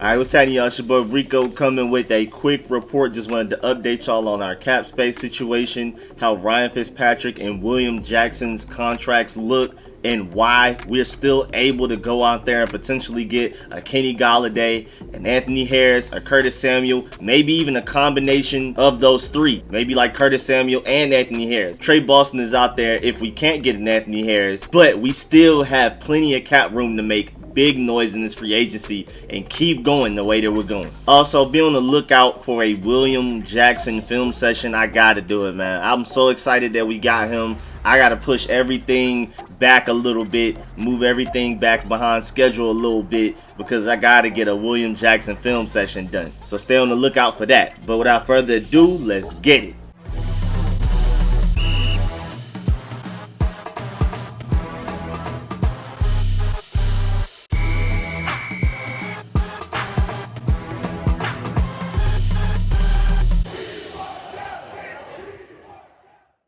Alright, what's happening, y'all? It's your boy Rico coming with a quick report. Just wanted to update y'all on our cap space situation, how Ryan Fitzpatrick and William Jackson's contracts look, and why we're still able to go out there and potentially get a Kenny Golladay, an Anthony Harris, a Curtis Samuel, maybe even a combination of those three. Maybe like Curtis Samuel and Anthony Harris. Trey Boston is out there if we can't get an Anthony Harris, but we still have plenty of cap room to make big noise in this free agency and keep going the way that we're going. Also, be on the lookout for a William Jackson film session. I gotta do it, man. I'm so excited that we got him. I gotta push everything back a little bit, move everything back behind schedule a little bit, because I gotta get a William Jackson film session done. So stay on the lookout for that. But without further ado, let's get it.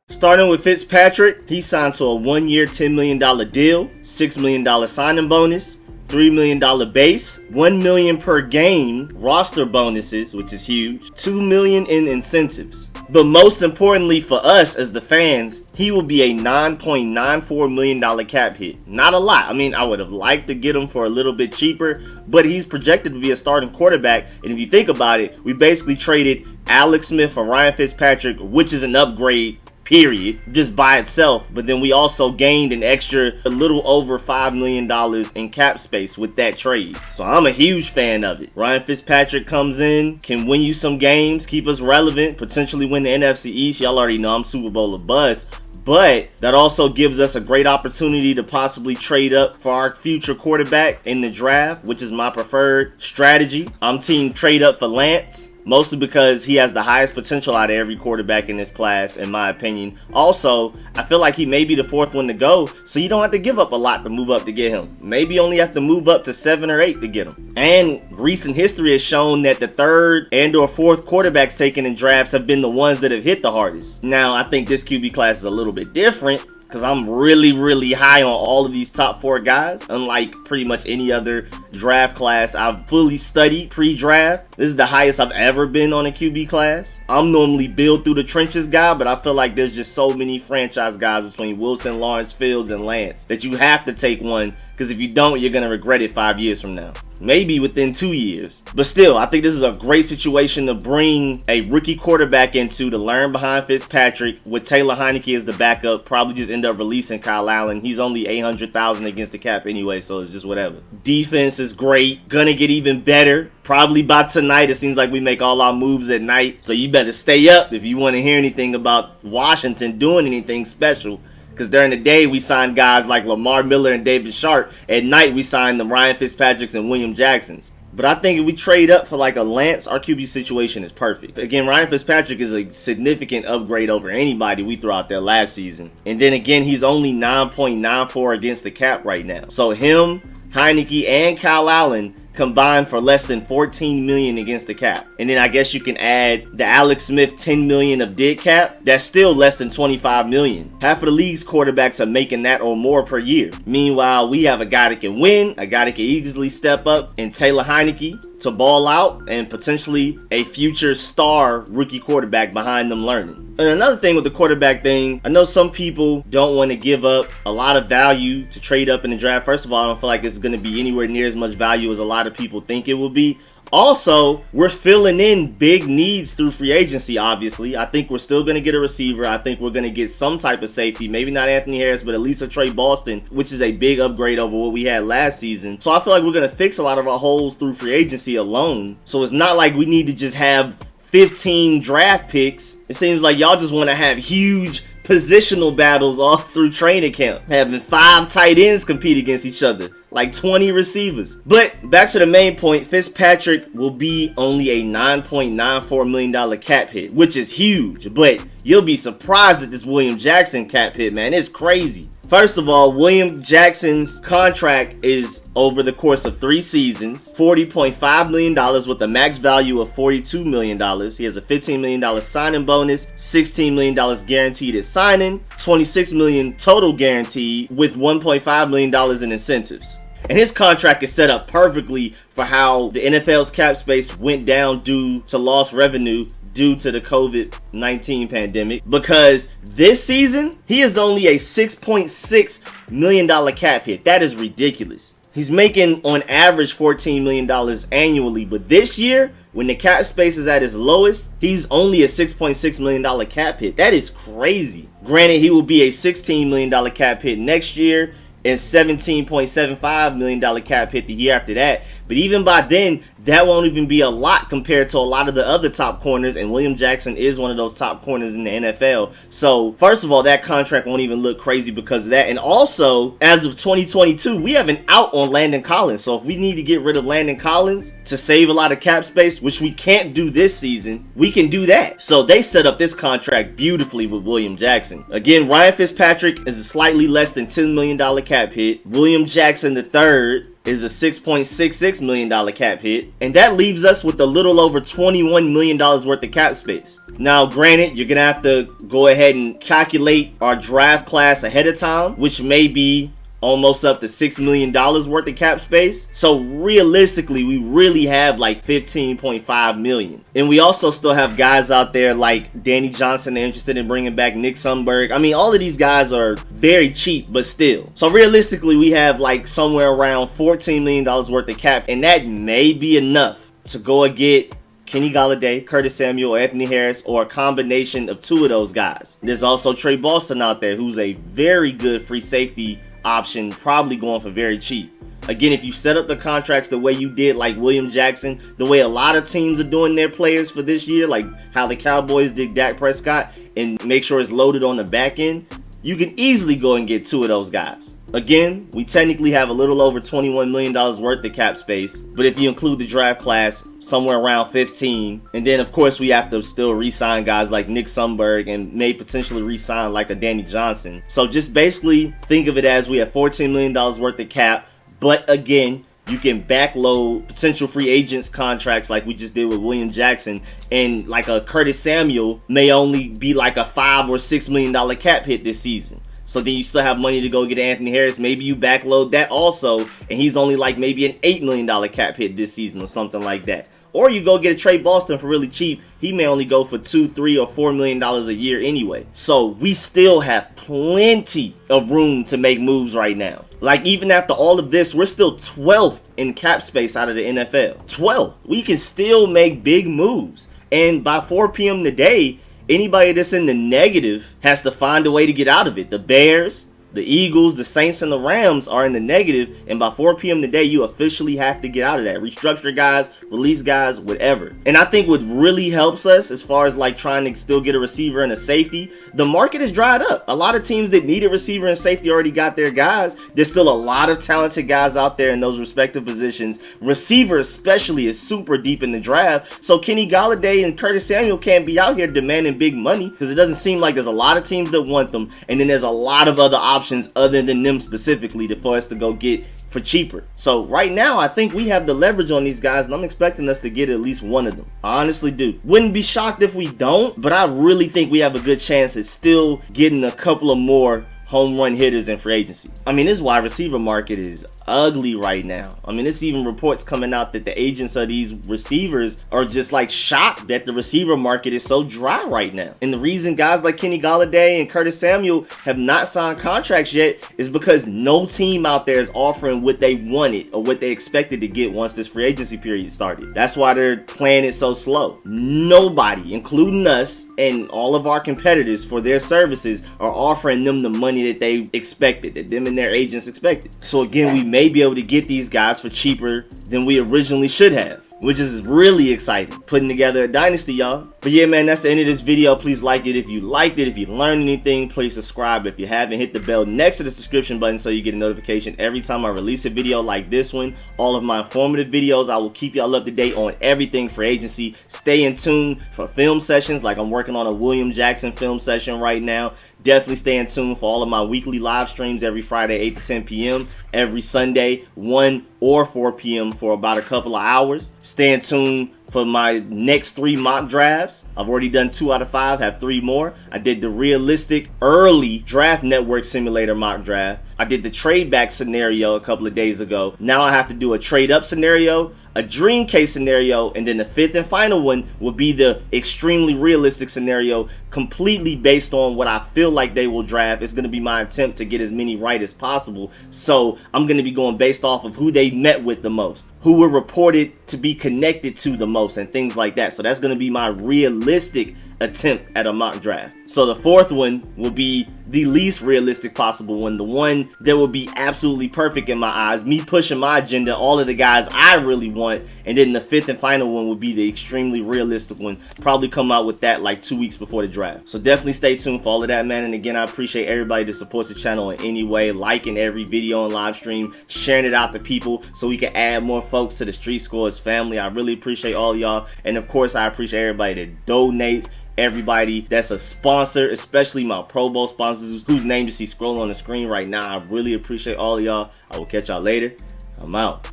Starting with Fitzpatrick, he signed to a 1-year, $10 million deal, $6 million signing bonus, $3 million base, $1 million per game roster bonuses, which is huge, $2 million in incentives. But most importantly for us as the fans, he will be a $9.94 million cap hit. Not a lot. I mean, I would have liked to get him for a little bit cheaper, but he's projected to be a starting quarterback. And if you think about it, we basically traded Alex Smith for Ryan Fitzpatrick, which is an upgrade, period, just by itself. But then we also gained an extra a little over $5 million in cap space with that trade. So I'm a huge fan of it. Ryan Fitzpatrick comes in, can win you some games, keep us relevant, potentially win the NFC East. Y'all already know I'm Super Bowl or bust. But that also gives us a great opportunity to possibly trade up for our future quarterback in the draft, which is my preferred strategy. I'm team trade up for Lance, mostly because he has the highest potential out of every quarterback in this class, in my opinion. Also, I feel like he may be the fourth one to go, so you don't have to give up a lot to move up to get him. Maybe only have to move up to 7 or 8 to get him. And recent history has shown that the third and or fourth quarterbacks taken in drafts have been the ones that have hit the hardest. Now, I think this QB class is a little bit different, because I'm really high on all of these top 4 guys, unlike pretty much any other draft class I've fully studied pre-draft. This is the highest I've ever been on a QB class. I'm normally build through the trenches guy, but I feel like there's just so many franchise guys between Wilson, Lawrence, Fields, and Lance that you have to take one, because if you don't, you're going to regret it 5 years from now. Maybe within 2 years. But still, I think this is a great situation to bring a rookie quarterback into, to learn behind Fitzpatrick with Taylor Heinicke as the backup. Probably just end up releasing Kyle Allen. He's only $800,000 against the cap anyway, so it's just whatever. Defense is great. Gonna get even better. Probably by tonight. It seems like we make all our moves at night. So you better stay up if you want to hear anything about Washington doing anything special. Because during the day, we signed guys like Lamar Miller and David Sharpe. At night, we signed the Ryan Fitzpatricks and William Jacksons. But I think if we trade up for like a Lance, our QB situation is perfect. Again, Ryan Fitzpatrick is a significant upgrade over anybody we threw out there last season. And then again, he's only 9.94 against the cap right now. So him, Heinicke, and Kyle Allen combined for less than $14 million against the cap. And then I guess you can add the Alex Smith $10 million of dead cap. That's still less than $25 million. Half of the league's quarterbacks are making that or more per year. Meanwhile, we have a guy that can win, a guy that can easily step up, and Taylor Heinicke to ball out, and potentially a future star rookie quarterback behind them learning. And another thing with the quarterback thing, I know some people don't want to give up a lot of value to trade up in the draft. First of all, I don't feel like it's going to be anywhere near as much value as a lot of people think it will be. Also, we're filling in big needs through free agency, obviously. I think we're still going to get a receiver. I think we're going to get some type of safety. Maybe not Anthony Harris, but at least a Trey Boston, which is a big upgrade over what we had last season. So I feel like we're going to fix a lot of our holes through free agency alone. So it's not like we need to just have 15 draft picks. It seems like y'all just want to have huge positional battles all through training camp, having 5 tight ends compete against each other, like 20 receivers. But back to the main point, Fitzpatrick will be only a $9.94 million cap hit, which is huge. But you'll be surprised at this William Jackson cap hit, man. It's crazy. First of all, William Jackson's contract is over the course of 3 seasons, $40.5 million with a max value of $42 million. He has a $15 million signing bonus, $16 million guaranteed at signing, $26 million total guaranteed with $1.5 million in incentives. And his contract is set up perfectly for how the NFL's cap space went down due to lost revenue due to the COVID-19 pandemic, because this season he is only a $6.6 million cap hit. That is ridiculous. He's making on average $14 million annually, but this year, when the cap space is at its lowest, he's only a $6.6 million cap hit. That is crazy. Granted, he will be a $16 million cap hit next year and $17.75 million cap hit the year after that. But even by then, that won't even be a lot compared to a lot of the other top corners, and William Jackson is one of those top corners in the NFL. So, first of all, that contract won't even look crazy because of that. And also, as of 2022, we have an out on Landon Collins. So if we need to get rid of Landon Collins to save a lot of cap space, which we can't do this season, we can do that. So they set up this contract beautifully with William Jackson. Again, Ryan Fitzpatrick is a slightly less than $10 million cap hit. William Jackson III is a $6.66 million cap hit, and that leaves us with a little over $21 million worth of cap space. Now, granted, you're gonna have to go ahead and calculate our draft class ahead of time, which may be almost up to $6 million worth of cap space. So realistically, we really have like $15.5 million. And we also still have guys out there like Danny Johnson interested in bringing back Nick Sundberg. I mean, all of these guys are very cheap, but still. So realistically, we have like somewhere around $14 million worth of cap, and that may be enough to go and get Kenny Golladay, Curtis Samuel, or Anthony Harris, or a combination of two of those guys. There's also Trey Boston out there, who's a very good free safety option, probably going for very cheap. Again, if you set up the contracts the way you did like William Jackson, the way a lot of teams are doing their players for this year, like how the Cowboys did Dak Prescott, and make sure it's loaded on the back end, you can easily go and get two of those guys. Again, we technically have a little over $21 million worth of cap space, but if you include the draft class, somewhere around 15, and then of course we have to still re-sign guys like Nick Sundberg and may potentially re-sign like a Danny Johnson. So just basically think of it as we have $14 million worth of cap, but again, you can backload potential free agents contracts like we just did with William Jackson, and like a Curtis Samuel may only be like a $5 or $6 million cap hit this season. So then you still have money to go get Anthony Harris. Maybe you backload that also, and he's only like maybe an $8 million cap hit this season or something like that. Or you go get a Trey Boston for really cheap. He may only go for $2, $3, or $4 million a year anyway. So we still have plenty of room to make moves right now. Like even after all of this, we're still 12th in cap space out of the NFL. 12th. We can still make big moves. And by 4 p.m. today, anybody that's in the negative has to find a way to get out of it. The Bears, the Eagles, the Saints, and the Rams are in the negative, and by 4 p.m. today, you officially have to get out of that. Restructure guys, release guys, whatever. And I think what really helps us as far as like trying to still get a receiver and a safety, the market is dried up. A lot of teams that need a receiver and safety already got their guys. There's still a lot of talented guys out there in those respective positions. Receiver especially is super deep in the draft, so Kenny Golladay and Curtis Samuel can't be out here demanding big money because it doesn't seem like there's a lot of teams that want them, and then there's a lot of other options other than them specifically for us to go get for cheaper. So right now, I think we have the leverage on these guys, and I'm expecting us to get at least one of them. I honestly do. Wouldn't be shocked if we don't, but I really think we have a good chance at still getting a couple of more home run hitters in free agency. I mean, this wide receiver market is ugly right now. I mean, it's even reports coming out that the agents of these receivers are just like shocked that the receiver market is so dry right now. And the reason guys like Kenny Golladay and Curtis Samuel have not signed contracts yet is because no team out there is offering what they wanted or what they expected to get once this free agency period started. That's why they're playing it so slow. Nobody, including us and all of our competitors for their services, are offering them the money that they expected, that them and their agents expected. So again, we may be able to get these guys for cheaper than we originally should have, which is really exciting. Putting together a dynasty, y'all. But yeah, man, that's the end of this video. Please like it if you liked it. If you learned anything, please subscribe. If you haven't, hit the bell next to the subscription button so you get a notification every time I release a video like this one. All of my informative videos, I will keep y'all up to date on everything for agency. Stay in tune for film sessions, like I'm working on a William Jackson film session right now. Definitely stay in tune for all of my weekly live streams every Friday, 8 to 10 p.m. Every Sunday, 1 or 4 p.m. for about a couple of hours. Stay in tune for my next 3 mock drafts. I've already done 2 out of 5, have 3 more. I did the realistic early draft network simulator mock draft. I did the trade back scenario a couple of days ago. Now I have to do a trade up scenario, a dream case scenario, and then the fifth and final one will be the extremely realistic scenario, completely based on what I feel like they will draft. It's going to be my attempt to get as many right as possible. So I'm going to be going based off of who they met with the most, who were reported to be connected to the most, and things like that. So that's going to be my realistic attempt at a mock draft. So the fourth one will be the least realistic possible one, the one that will be absolutely perfect in my eyes, me pushing my agenda, all of the guys I really want. And then the fifth and final one would be the extremely realistic one. Probably come out with that like 2 weeks before the draft. So definitely stay tuned for all of that, man. And again, I appreciate everybody that supports the channel in any way, liking every video and live stream, sharing it out to people so we can add more folks to the Street Scores family. I really appreciate all y'all. And of course, I appreciate everybody that donates, everybody that's a sponsor, especially my Pro Bowl sponsors whose name you see scrolling on the screen right now. I really appreciate all of y'all. I will catch y'all later. I'm out.